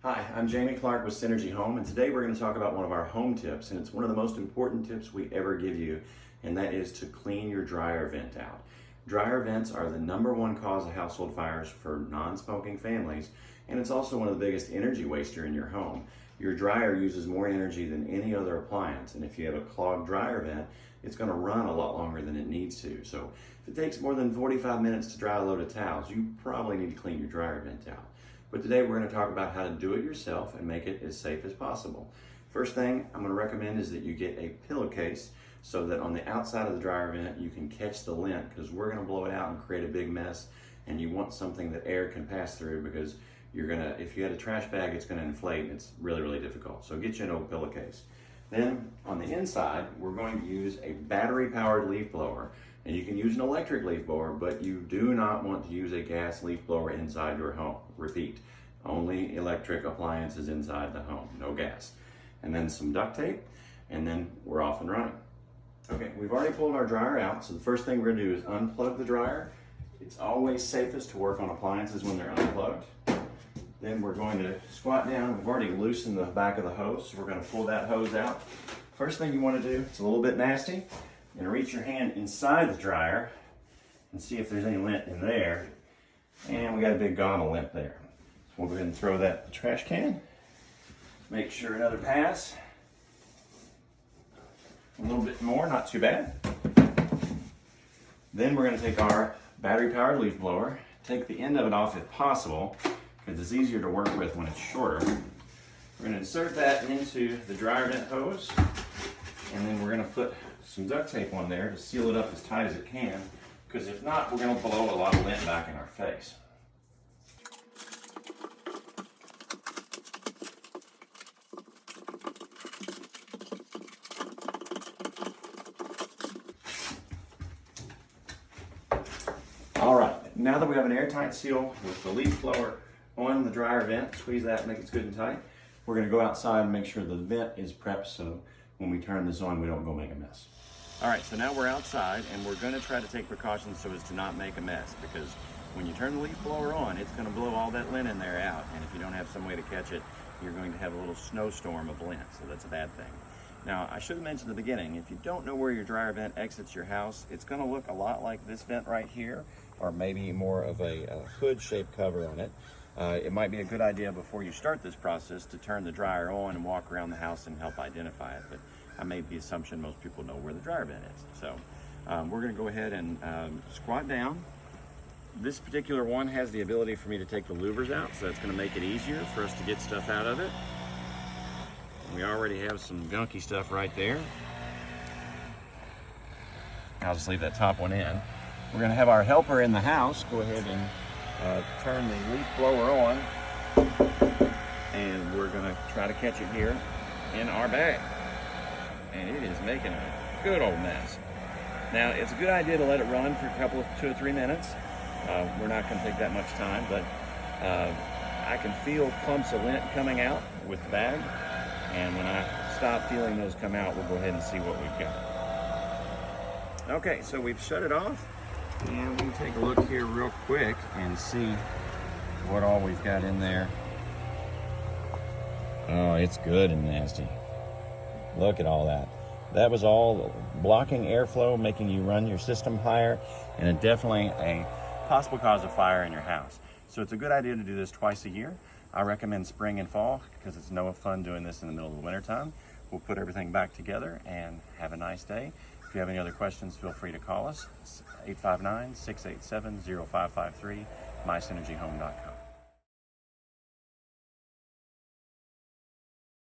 Hi, I'm Jamie Clark with Synergy Home, and today we're going to talk about one of our home tips, and it's one of the most important tips we ever give you, and that is to clean your dryer vent out. Dryer vents are the #1 cause of household fires for non-smoking families, and it's also one of the biggest energy waster in your home. Your dryer uses more energy than any other appliance, and if you have a clogged dryer vent, it's going to run a lot longer than it needs to. So if it takes more than 45 minutes to dry a load of towels, you probably need to clean your dryer vent out. But today we're going to talk about how to do it yourself and make it as safe as possible. First thing I'm going to recommend is that you get a pillowcase so that on the outside of the dryer vent you can catch the lint, because we're going to blow it out and create a big mess, and you want something that air can pass through, because if you had a trash bag, it's going to inflate and it's really difficult. So get you an old pillowcase. Then on the inside we're going to use a battery powered leaf blower. And you can use an electric leaf blower, but you do not want to use a gas leaf blower inside your home. Repeat, only electric appliances inside the home, no gas. And then some duct tape, and then we're off and running. Okay, we've already pulled our dryer out, so the first thing we're gonna do is unplug the dryer. It's always safest to work on appliances when they're unplugged. Then we're going to squat down. We've already loosened the back of the hose, so we're gonna pull that hose out. First thing you wanna do, it's a little bit nasty, you're gonna reach your hand inside the dryer and see if there's any lint in there. And we got a big gom of lint there. So we'll go ahead and throw that in the trash can. Make sure another pass. A little bit more, not too bad. Then we're gonna take our battery powered leaf blower, take the end of it off if possible, because it's easier to work with when it's shorter. We're gonna insert that into the dryer vent hose, and then we're gonna put some duct tape on there to seal it up as tight as it can, because if not, we're going to blow a lot of lint back in our face. All right, now that we have an airtight seal with the leaf blower on the dryer vent, squeeze that, make it good and tight. We're going to go outside and make sure the vent is prepped so when we turn this on, we don't go make a mess. All right, so now we're outside, and we're going to try to take precautions so as to not make a mess, because when you turn the leaf blower on, it's going to blow all that lint in there out, and if you don't have some way to catch it, you're going to have a little snowstorm of lint, so that's a bad thing. Now, I should have mentioned at the beginning, if you don't know where your dryer vent exits your house, it's going to look a lot like this vent right here, or maybe more of a hood-shaped cover on it. It might be a good idea before you start this process to turn the dryer on and walk around the house and help identify it. But I made the assumption most people know where the dryer vent is. So we're going to go ahead and squat down. This particular one has the ability for me to take the louvers out, so that's going to make it easier for us to get stuff out of it. We already have some gunky stuff right there. I'll just leave that top one in. We're going to have our helper in the house go ahead and turn the leaf blower on, and we're going to try to catch it here in our bag. And it is making a good old mess. Now, it's a good idea to let it run for 2 or 3 minutes. We're not going to take that much time, but I can feel clumps of lint coming out with the bag, and when I stop feeling those come out, we'll go ahead and see what we've got. Okay, so we've shut it off, and we can take a look here real quick and see what all we've got in there. Oh, it's good and nasty. Look at all that. That was all blocking airflow, making you run your system higher, and definitely a possible cause of fire in your house. So it's a good idea to do this twice a year. I recommend spring and fall, because it's no fun doing this in the middle of the winter time. We'll put everything back together and have a nice day. If you have any other questions, feel free to call us. It's 859-687-0553, mysynergyhome.com.